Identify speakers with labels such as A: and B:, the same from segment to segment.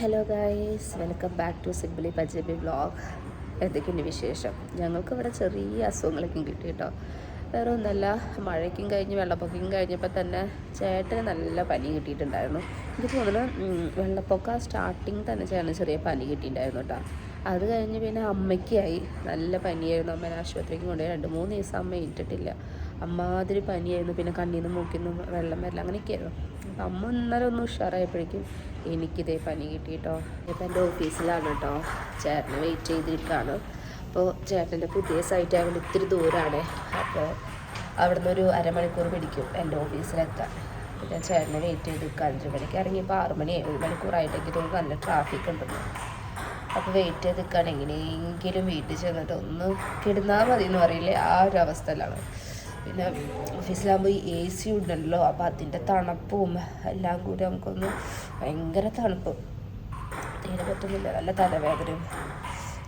A: Hello guys, welcome back to simply Punjabi vlog. എന്തൊക്കെയുണ്ട് വിശേഷം? ഞങ്ങൾക്ക് ഇവിടെ ചെറിയ അസുഖങ്ങളൊക്കെ കിട്ടി കേട്ടോ. വേറെ ഒന്നല്ല, മഴയ്ക്കും കഴിഞ്ഞ് വെള്ളപ്പൊക്കം കഴിഞ്ഞപ്പോൾ തന്നെ ചേട്ടന് നല്ല പനി കിട്ടിയിട്ടുണ്ടായിരുന്നു. എനിക്ക് തോന്നുന്നു വെള്ളപ്പൊക്കം സ്റ്റാർട്ടിങ് തന്നെ ചേട്ടന് ചെറിയ പനി കിട്ടിയിട്ടുണ്ടായിരുന്നു കേട്ടോ. അത് കഴിഞ്ഞ് പിന്നെ അമ്മയ്ക്കായി നല്ല പനിയായിരുന്നു. അമ്മേനെ ആശുപത്രിക്ക് കൊണ്ടുപോയി 2-3 ദിവസം അമ്മ ഏറ്റിട്ടില്ല. അമ്മാതിരി പനിയായിരുന്നു. പിന്നെ കണ്ണിൽ നിന്ന് മൂക്കിൽ നിന്ന് വെള്ളം വരില്ല, അങ്ങനെയൊക്കെയായിരുന്നു. അപ്പം അമ്മ ഇന്നലെ ഒന്ന് ഉഷാറായപ്പോഴേക്കും എനിക്കിതേ പനി കിട്ടി കേട്ടോ. ഇപ്പം എൻ്റെ ഓഫീസിലാണ് കേട്ടോ, ചേട്ടനെ വെയിറ്റ് ചെയ്തിരിക്കുകയാണ്. അപ്പോൾ ചേട്ടൻ്റെ പുതിയ സൈറ്റ് ആയതുകൊണ്ട് ഇത്തിരി ദൂരമാണ്. അപ്പോൾ അവിടെ നിന്ന് ഒരു അരമണിക്കൂർ പിടിക്കും എൻ്റെ ഓഫീസിലെത്താൻ. പിന്നെ ചേട്ടനെ വെയിറ്റ് ചെയ്ത് നിൽക്കുക. 5 മണിക്ക് ഇറങ്ങിയപ്പോൾ 6 മണിയായി. 1 മണിക്കൂറായിട്ടേക്ക് തോന്നുന്നു നല്ല ട്രാഫിക് ഉണ്ടെന്ന്. അപ്പോൾ വെയിറ്റ് ചെയ്ത് നിൽക്കുകയാണ്. എങ്ങനെയെങ്കിലും വീട്ടിൽ ചെന്നിട്ട് ഒന്ന് കിടന്നാൽ മതി എന്ന് പറയില്ലേ, ആ ഒരു അവസ്ഥയിലാണ്. പിന്നെ ഓഫീസിലാകുമ്പോൾ ഈ AC ഉണ്ടല്ലോ, അപ്പോൾ അതിൻ്റെ തണുപ്പും എല്ലാം കൂടി നമുക്കൊന്ന് ഭയങ്കര തണുപ്പ് തീരെ പറ്റുന്നില്ല. നല്ല തലവേദനയും.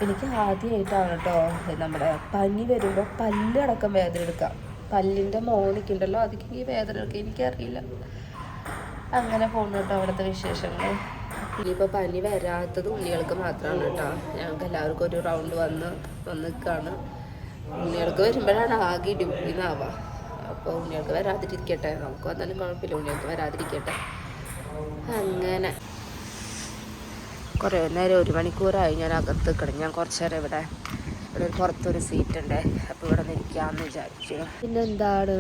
A: എനിക്ക് ആദ്യമായിട്ടാണ് കേട്ടോ നമ്മുടെ പനി വരുമ്പോൾ പല്ലടക്കം വേദന എടുക്കാം. പല്ലിൻ്റെ മോണിക്കുണ്ടല്ലോ, അതൊക്കെ വേദന എടുക്കുക, എനിക്കറിയില്ല. അങ്ങനെ പോകുന്നു കേട്ടോ അവിടുത്തെ വിശേഷങ്ങൾ. ഇനിയിപ്പോൾ പനി വരാത്തത് ഉണ്ണികൾക്ക് മാത്രമാണ് കേട്ടോ. ഞങ്ങൾക്ക് എല്ലാവർക്കും ഒരു റൗണ്ട് വന്ന് നിൽക്കുകയാണ്. ഉണ്ണികൾക്ക് വരുമ്പോഴാണ് ആകെ ഡ്യൂട്ടിന്നാവുക. അപ്പോൾ ഉണ്ണികൾക്ക് വരാതിരിക്കട്ടെ, നമുക്ക് വന്നാലും കുഴപ്പമില്ല, ഉണ്ണികൾക്ക് വരാതിരിക്കട്ടെ. അങ്ങനെ കുറേ നേരം 1 മണിക്കൂറായി ഞാൻ അകത്ത് നിൽക്കണം. ഞാൻ കുറച്ച് നേരം ഇവിടെ ഒരു പുറത്തൊരു സീറ്റുണ്ട്, അപ്പോൾ ഇവിടെ നിൽക്കാമെന്ന് വിചാരിച്ചു. പിന്നെന്താണ്,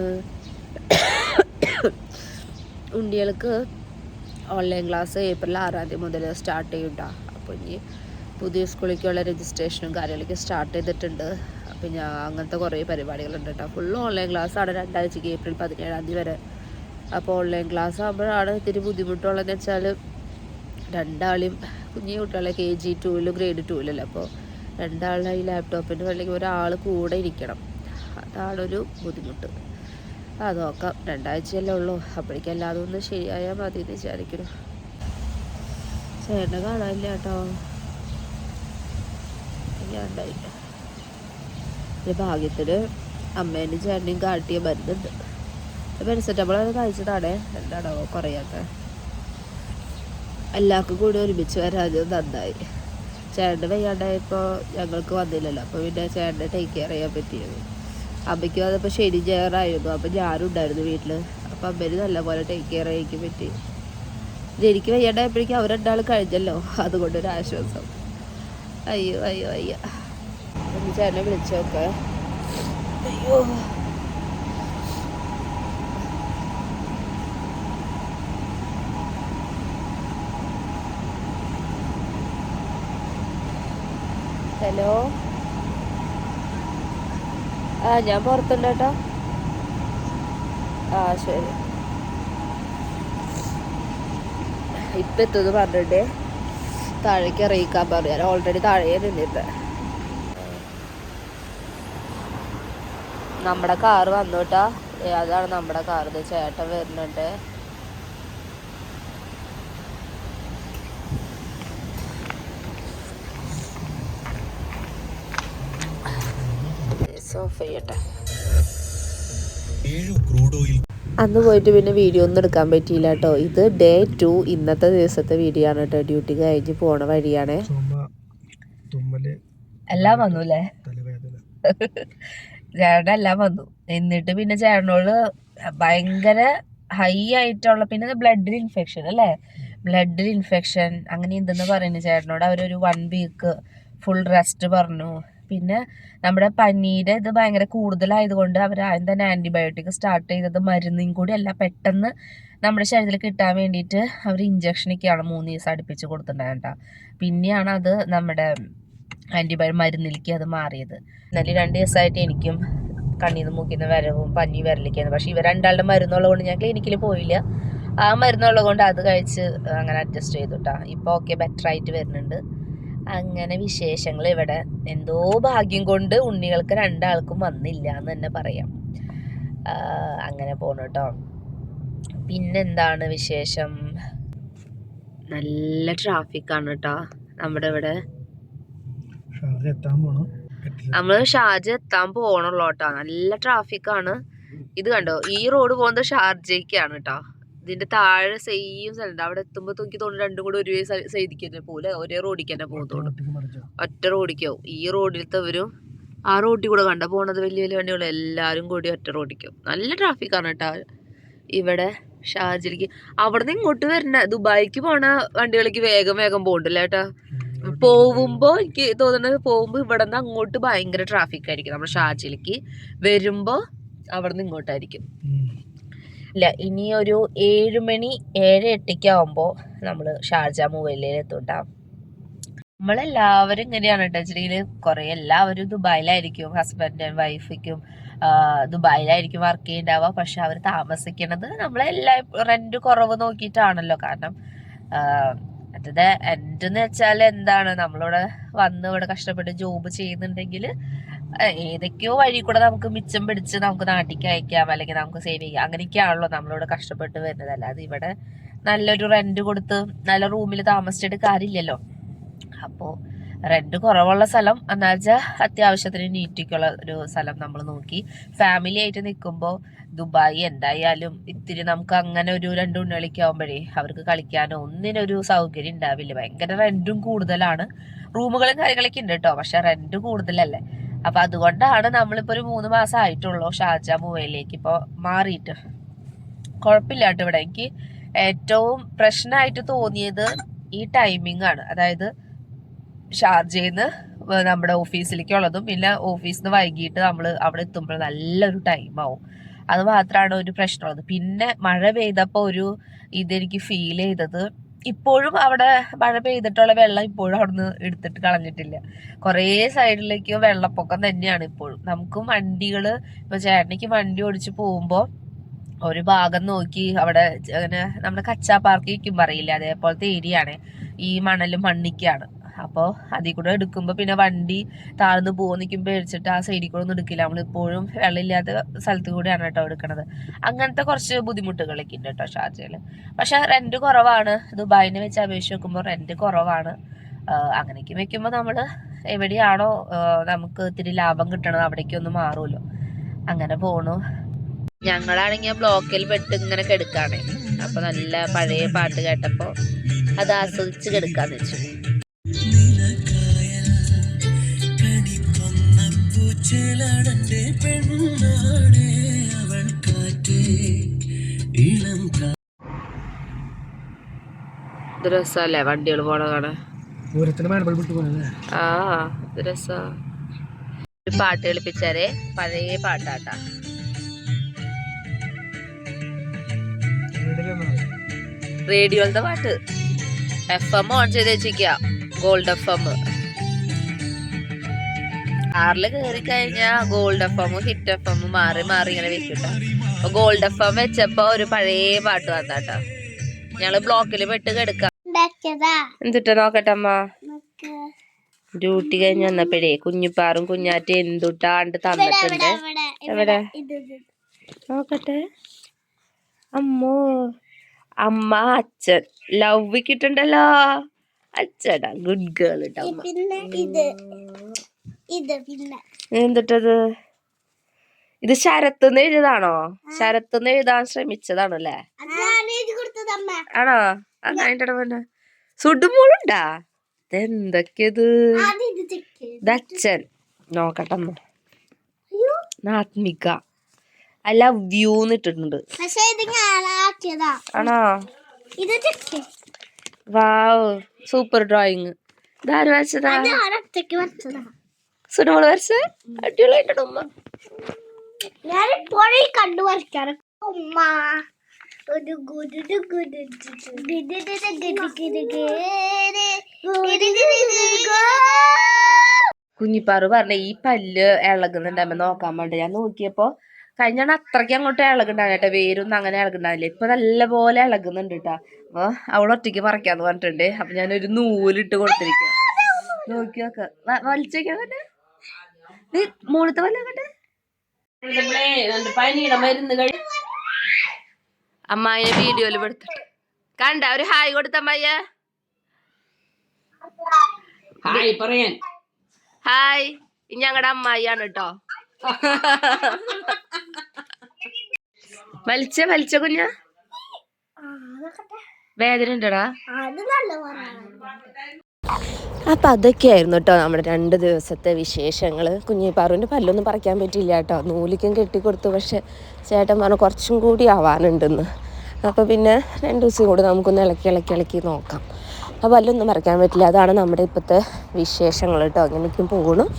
A: ഉണ്ണികൾക്ക് ഓൺലൈൻ ക്ലാസ് ഏപ്രിൽ 6 തീയതി മുതൽ സ്റ്റാർട്ട് ചെയ്യട്ടോ. അപ്പോൾ ഇനി പുതിയ സ്കൂളിലേക്കുള്ള രജിസ്ട്രേഷനും കാര്യങ്ങളൊക്കെ സ്റ്റാർട്ട് ചെയ്തിട്ടുണ്ട്. അപ്പോൾ ഞാൻ അങ്ങനത്തെ കുറേ പരിപാടികളുണ്ട് കേട്ടോ. ഫുൾ ഓൺലൈൻ ക്ലാസ്സാണ് 2 ആഴ്ചയ്ക്ക്, ഏപ്രിൽ 17 തീയതി വരെ. അപ്പോൾ ഓൺലൈൻ ക്ലാസ് ആകുമ്പോഴാണ് ഇത്തിരി ബുദ്ധിമുട്ടുള്ളതെന്ന് വെച്ചാൽ രണ്ടാളെയും കുഞ്ഞു കുട്ടികളെ KG 2 ഗ്രേഡ് 2 അപ്പോൾ രണ്ടാളുടെ ഈ ലാപ്ടോപ്പിൻ്റെ അല്ലെങ്കിൽ ഒരാൾ കൂടെ ഇരിക്കണം. അതാണൊരു ബുദ്ധിമുട്ട്. അത് നോക്കാം, 2 ആഴ്ചയല്ലേ ഉള്ളൂ, അപ്പോഴേക്കും എല്ലാതും ഒന്ന് ശരിയായാൽ മതി എന്ന് വിചാരിക്കുന്നു. ചേട്ടനെ കാണാനില്ല കേട്ടോ, ഞാനുണ്ടായില്ല. ഒരു ഭാഗ്യത്തിന് അമ്മേൻ്റെ ചേട്ടനെയും കാട്ടിയ മരുന്നുണ്ട്. പാരസെറ്റമോൾ അത് കഴിച്ചതാണേ, എന്താണോ കുറയാത്ത. എല്ലാവർക്കും കൂടി ഒരുമിച്ച് വരാതെ നന്നായി. ചേട്ടന് വയ്യാണ്ടായപ്പോൾ ഞങ്ങൾക്ക് വന്നില്ലല്ലോ, അപ്പോൾ പിന്നെ ചേട്ടനെ ടേക്ക് കെയർ ചെയ്യാൻ പറ്റിയത്. അമ്മയ്ക്കും അതപ്പോൾ ശരി ജയറായിരുന്നു, അപ്പോൾ ഞാനും ഉണ്ടായിരുന്നു വീട്ടിൽ. അപ്പോൾ അമ്മേന് നല്ലപോലെ ടേക്ക് കെയർ ചെയ്യാൻ പറ്റി. എനിക്ക് വയ്യാണ്ടായപ്പോഴേക്കും അവർ 2 കഴിഞ്ഞല്ലോ, അതുകൊണ്ടൊരാശ്വാസം. അയ്യോ അയ്യോ അയ്യ, ഒന്ന് ചേട്ടനെ വിളിച്ചോക്കെ. അയ്യോ, ഹലോ. ഞാൻ പുറത്തുണ്ട് കേട്ടോ. ശരി, ഇപ്പം എത്തുമെന്ന് പറഞ്ഞിട്ട് താഴേക്ക് ഇറങ്ങിക്കാൻ പറയാം. ഓൾറെഡി താഴെ നിന്നിട്ട് നമ്മുടെ കാറ് വന്നു കേട്ടാ. അതാണ് നമ്മുടെ കാറ്. ചേട്ടൻ വരുന്നുണ്ട്. ഓഫ് ചെയ്യട്ടെ. അന്ന് പോയിട്ട് പിന്നെ വീഡിയോ ഒന്നും എടുക്കാൻ പറ്റിയില്ല കേട്ടോ. ഇത് ഡേ 2, ഇന്നത്തെ ദിവസത്തെ വീഡിയോ ആണ് കേട്ടോ. ഡ്യൂട്ടി കഴിഞ്ഞ് പോണ വഴിയാണ്. എല്ലാം വന്നു അല്ലേ, ചേട്ടൻ എല്ലാം വന്നു. എന്നിട്ട് പിന്നെ ചേട്ടനോട് ഭയങ്കര ഹൈ ആയിട്ടുള്ള, പിന്നെ ബ്ലഡിൽ ഇൻഫെക്ഷൻ അല്ലേ, ബ്ലഡിൽ ഇൻഫെക്ഷൻ അങ്ങനെ എന്തെന്ന് പറയുന്നു ചേട്ടനോട്. അവരൊരു 1 വീക്ക് ഫുൾ റെസ്റ്റ് പറഞ്ഞു. പിന്നെ നമ്മുടെ പനിയുടെ ഇത് ഭയങ്കര കൂടുതലായതുകൊണ്ട് അവർ ആദ്യം തന്നെ ആൻറ്റിബയോട്ടിക് സ്റ്റാർട്ട് ചെയ്തത് മരുന്നും കൂടി അല്ല, പെട്ടെന്ന് നമ്മുടെ ശരീരത്തിൽ കിട്ടാൻ വേണ്ടിയിട്ട് അവർ ഇഞ്ചക്ഷനൊക്കെയാണ് 3 ദിവസം അടുപ്പിച്ച് കൊടുത്തിട്ടുണ്ടായത് കേട്ടോ. പിന്നെയാണ് അത് നമ്മുടെ മരുന്നിലേക്ക് അത് മാറിയത്. എന്നാലും 2 ദിവസമായിട്ട് എനിക്കും കണ്ണീന്ന് മൂക്കിന്ന് വരവും പനി വരലിരിക്കുന്നു. പക്ഷേ ഇവർ 2 മരുന്നുള്ളത് കൊണ്ട് ഞാൻ ക്ലിനിക്കിൽ പോയില്ല. ആ മരുന്നുള്ളത് കൊണ്ട് അത് കഴിച്ച് അങ്ങനെ അഡ്ജസ്റ്റ് ചെയ്തു കേട്ടോ. ഇപ്പോൾ ഓക്കെ, ബെറ്റർ ആയിട്ട് വരുന്നുണ്ട്. അങ്ങനെ വിശേഷങ്ങൾ ഇവിടെ. എന്തോ ഭാഗ്യം കൊണ്ട് ഉണ്ണികൾക്ക് 2 വന്നില്ല എന്ന് തന്നെ പറയാം. അങ്ങനെ പോണു കേട്ടോ. പിന്നെന്താണ് വിശേഷം? നല്ല ട്രാഫിക്കാണ് കേട്ടോ നമ്മുടെ ഇവിടെ. നമ്മൾ ഷാർജ എത്താൻ പോകണുള്ളൂ കേട്ടോ. നല്ല ട്രാഫിക്കാണ്. ഇത് കണ്ടോ, ഈ റോഡ് പോകുന്നത് ഷാർജയ്ക്കാണ് കേട്ടോ. ഇതിന്റെ താഴെ സെയിം സ്ഥലമുണ്ട്. അവിടെ എത്തുമ്പോ തൂക്കി തോന്നുന്നു രണ്ടും കൂടെ ഒരു സൈഡിക്ക് തന്നെ പോലെ ഒരേ റോഡിക്ക് തന്നെ പോകുന്നു. ഒറ്റ റോഡിക്കാവും. ഈ റോഡിലത്തവരും ആ റോഡിൽ കൂടെ കണ്ട പോണത് വലിയ വലിയ വണ്ടികൾ എല്ലാരും കൂടി ഒറ്റ റോഡിക്കാവും. നല്ല ട്രാഫിക്കാണ് കേട്ടോ ഇവിടെ ഷാർജയിലേക്ക്. അവിടെ നിന്ന് ഇങ്ങോട്ട് വരുന്ന ദുബായിക്ക് പോണ വണ്ടികളിലേക്ക് വേഗം വേഗം പോകണ്ടല്ലേ ഏട്ടാ. പോകുമ്പോ എനിക്ക് തോന്നുന്നത് പോകുമ്പോ ഇവിടെ നിന്ന് അങ്ങോട്ട് ഭയങ്കര ട്രാഫിക് ആയിരിക്കും. നമ്മുടെ ഷാർജയിലേക്ക് വരുമ്പോ അവിടെ നിന്ന് ഇങ്ങോട്ടായിരിക്കും. ഇല്ല, ഇനി ഒരു 7 മണി 7-8 ആവുമ്പോ നമ്മള് ഷാർജ മൂവയിലേക്ക് എത്തുണ്ടാവും. നമ്മളെല്ലാവരും ഇങ്ങനെയാണ് കേട്ടോ. വെച്ചിട്ടുണ്ടെങ്കിൽ കുറെ എല്ലാവരും ദുബായിലായിരിക്കും. ഹസ്ബൻഡ് ആൻഡ് വൈഫിക്കും ദുബായിലായിരിക്കും വർക്ക് ചെയ്യുന്നുണ്ടാവുക. പക്ഷെ അവർ താമസിക്കണത് നമ്മളെല്ലാ റെന്റ് കുറവ് നോക്കിയിട്ടാണല്ലോ. കാരണം മറ്റേത് എന്തെന്ന് വെച്ചാൽ എന്താണ്, നമ്മളിവിടെ വന്ന് ഇവിടെ കഷ്ടപ്പെട്ട് ജോബ് ചെയ്യുന്നുണ്ടെങ്കിൽ ഏതൊക്കെയോ വഴി കൂടെ നമുക്ക് മിച്ചം പിടിച്ച് നമുക്ക് നാട്ടിലേക്ക് അയക്കാം, അല്ലെങ്കിൽ നമുക്ക് സേവ് ചെയ്യാം. അങ്ങനെയൊക്കെയാണല്ലോ നമ്മളിവിടെ കഷ്ടപ്പെട്ട് വരുന്നത്. അല്ലാതെ ഇവിടെ നല്ലൊരു റെന്റ് കൊടുത്ത് നല്ല റൂമിൽ താമസിച്ചിട്ട് കാര്യമില്ലല്ലോ. അപ്പോൾ റെന്റ് കുറവുള്ള സ്ഥലം എന്നാ വെച്ചാൽ അത്യാവശ്യത്തിന് നീറ്റിക്കുള്ള ഒരു സ്ഥലം നമ്മൾ നോക്കി ഫാമിലി ആയിട്ട് നിൽക്കുമ്പോൾ ദുബായ് എന്തായാലും ഇത്തിരി നമുക്ക് അങ്ങനെ ഒരു 2 ഉണ്ണികളിക്ക് ആവുമ്പോഴേ അവർക്ക് കളിക്കാനോ ഒന്നിനൊരു സൗകര്യം ഉണ്ടാവില്ല. ഭയങ്കര റെന്റും കൂടുതലാണ്. റൂമുകളും കാര്യങ്ങളൊക്കെ ഉണ്ട് കേട്ടോ, പക്ഷെ റെന്റ് കൂടുതലല്ലേ. അപ്പൊ അതുകൊണ്ടാണ് നമ്മളിപ്പോ ഒരു 3 മാസം ആയിട്ടുള്ളൂ ഷാർജ മൂവയിലേക്ക് ഇപ്പൊ മാറിയിട്ട്. കുഴപ്പമില്ല കേട്ടോ. ഇവിടെ എനിക്ക് ഏറ്റവും പ്രശ്നമായിട്ട് തോന്നിയത് ഈ ടൈമിംഗ് ആണ്. അതായത് ഷാർജയിന്ന് നമ്മുടെ ഓഫീസിലേക്കുള്ളതും പിന്നെ ഓഫീസിൽ നിന്ന് വൈകിട്ട് നമ്മൾ അവിടെ എത്തുമ്പോൾ നല്ലൊരു ടൈമാവും. അത് മാത്രമാണ് ഒരു പ്രശ്നമുള്ളത്. പിന്നെ മഴ പെയ്തപ്പോൾ ഒരു ഇതെനിക്ക് ഫീൽ ചെയ്തത്, ഇപ്പോഴും അവിടെ മഴ പെയ്തിട്ടുള്ള വെള്ളം ഇപ്പോഴും അവിടുന്ന് എടുത്തിട്ട് കളഞ്ഞിട്ടില്ല. കുറേ സൈഡിലേക്ക് വെള്ളപ്പൊക്കം തന്നെയാണ് ഇപ്പോഴും. നമുക്കും വണ്ടികള് ഇപ്പൊ ചേട്ടനിക്ക് വണ്ടി ഓടിച്ച് പോകുമ്പോൾ ഒരു ഭാഗം നോക്കി അവിടെ അങ്ങനെ നമ്മുടെ കച്ചാ പാർക്കിക്കും പറയില്ല, അതേപോലത്തെ ഏരിയ ആണ്. ഈ മണലും മണ്ണിക്കാണ്. അപ്പോൾ അതിൽ കൂടെ എടുക്കുമ്പോൾ പിന്നെ വണ്ടി താഴ്ന്നു പോകുന്ന നിൽക്കുമ്പോൾ പേടിച്ചിട്ട് ആ സൈഡിൽ കൂടെ ഒന്നും എടുക്കില്ല. നമ്മളിപ്പോഴും വെള്ളമില്ലാത്ത സ്ഥലത്ത് കൂടെയാണ് കേട്ടോ എടുക്കണത്. അങ്ങനത്തെ കുറച്ച് ബുദ്ധിമുട്ടുകളൊക്കെ ഉണ്ട് കേട്ടോ ഷാർജയിൽ. പക്ഷെ റെന്റ് കുറവാണ്. ദുബായിനെ വെച്ച് അപേക്ഷിച്ച് നോക്കുമ്പോൾ റെന്റ് കുറവാണ്. അങ്ങനെയൊക്കെ വെക്കുമ്പോൾ നമ്മൾ എവിടെയാണോ നമുക്ക് ഇത്തിരി ലാഭം കിട്ടണത് അവിടേക്കൊന്നും മാറുമല്ലോ. അങ്ങനെ പോണു. ഞങ്ങളാണെങ്കിൽ ബ്ലോക്കിൽ പെട്ട് ഇങ്ങനെ കിടക്കാണ്. അപ്പൊ നല്ല പഴയ പാട്ട് കേട്ടപ്പോ അത് ആസ്വദിച്ച് കിടക്കാന്ന് വെച്ചു. ഇത് രസല്ലേ വണ്ടികൾ പോണ കാണാൻ. ആ ഇത് രസ. ഒരു പാട്ട് കളിപ്പിച്ചാരേ, പഴയ പാട്ടാട്ടാ. റേഡിയോയിലത്തെ പാട്ട് FM ഓൺ ചെയ്ത് വെച്ചിരിക്കുക. Gold FM. കാറില് കയറി കഴിഞ്ഞാ ഗോൾഡ് FM ഹിറ്റ് FM മാറി മാറി ഇങ്ങനെ വെച്ചിട്ടോ. അപ്പൊ ഗോൾഡ് FM വെച്ചപ്പോ ഒരു പഴയ പാട്ട് വന്നാട്ടോ. ഞങ്ങള് ബ്ലോക്കില് പെട്ട് കിടക്കാം. എന്തിട്ടാ നോക്കട്ടെ അമ്മ. ഡ്യൂട്ടി കഴിഞ്ഞ് വന്നപ്പോഴേ കുഞ്ഞിപ്പാറും കുഞ്ഞാറ്റും എന്തുട്ടാണ്ട് തന്നിട്ടുണ്ട്. എവിടെ നോക്കട്ടെ. അമ്മോ, അമ്മ അച്ഛൻ ലവ് കിട്ടുണ്ടല്ലോ. അച്ഛടാ ഗുഡ് ഗേൾ ഇട്ട അമ്മ. എന്തിട്ടത്? ഇത് ശരത്ന്ന് എഴുതാണോ? ശരത്ന്ന് എഴുതാൻ ശ്രമിച്ചതാണല്ലേ? ആണോ? അങ്ങനെ സുടുമോളുണ്ടാ? എന്തൊക്കെയത്? ഇതച്ഛൻ നോക്കട്ടെ അമ്മ. ആത്മിക ഐ ലവ് യു ഇട്ടിട്ടുണ്ട്. ആണോ? വാവ്, സൂപ്പർ ഡ്രോയിങ്. ഇതാര് വരച്ചതാ? സുടുമോള് വരച്ച? അടിപൊളിയായിട്ടുണ്ട് ഉമ്മ.
B: ഞാനിപ്പോഴേ കണ്ടു വരയ്ക്കാറ് ഉമ്മ.
A: കുഞ്ഞിപ്പാറ് പറഞ്ഞ ഈ പല്ല് ഇളകുന്നുണ്ടാകുമ്പോ നോക്കാൻ വേണ്ടി ഞാൻ നോക്കിയപ്പോ കഴിഞ്ഞാണ് അത്രയ്ക്ക് അങ്ങോട്ട് ഇളകുണ്ടാവില്ല കേട്ടോ. വേരൊന്നും അങ്ങനെ ഇളകുണ്ടാവില്ല. ഇപ്പൊ നല്ല പോലെ ഇളകുന്നുണ്ട് കേട്ടോ. അപ്പൊ അവളൊറ്റയ്ക്ക് പറിക്കാന്ന് പറഞ്ഞിട്ടുണ്ട്. അപ്പൊ ഞാനൊരു നൂലിട്ട് കൊടുത്തിരിക്ക. നോക്കി നോക്ക, വലിച്ചേക്കാ തന്നെ. നീ മോളത്തെ വല്ല അമ്മായിനെ വീഡിയോയില് പെടുത്തിട്ട് കണ്ട ഒരു ഹായ് കൊടുത്ത അമ്മായ. ഹായ് പറയാൻ. ഹായ്, ഞങ്ങളുടെ അമ്മായിയാണ് കേട്ടോ. വലിച്ച കുഞ്ഞ വേദന ഉണ്ടടാ?
B: അത് നല്ല പറയാം.
A: അപ്പം അതൊക്കെയായിരുന്നു കേട്ടോ നമ്മുടെ 2 ദിവസത്തെ വിശേഷങ്ങൾ. കുഞ്ഞിപ്പാറുവിൻ്റെ പല്ലൊന്നും പറിക്കാൻ പറ്റിയില്ല കേട്ടോ, നൂലിക്കും കെട്ടിക്കൊടുത്തു. പക്ഷേ ചേട്ടൻ പറഞ്ഞു കുറച്ചും കൂടി ആവാനുണ്ടെന്ന്. അപ്പോൾ പിന്നെ 2 ദിവസം കൂടി നമുക്കൊന്ന് ഇളക്കി നോക്കാം. അപ്പോൾ പല്ലൊന്നും പറിക്കാൻ പറ്റില്ല. അതാണ് നമ്മുടെ ഇപ്പോഴത്തെ വിശേഷങ്ങൾ കേട്ടോ. അങ്ങനെയൊക്കെയും പോകണം.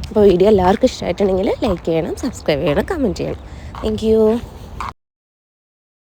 A: അപ്പോൾ വീഡിയോ എല്ലാവർക്കും ഇഷ്ടമായിട്ടുണ്ടെങ്കിൽ ലൈക്ക് ചെയ്യണം, സബ്സ്ക്രൈബ് ചെയ്യണം, കമൻറ്റ് ചെയ്യണം. Thank you.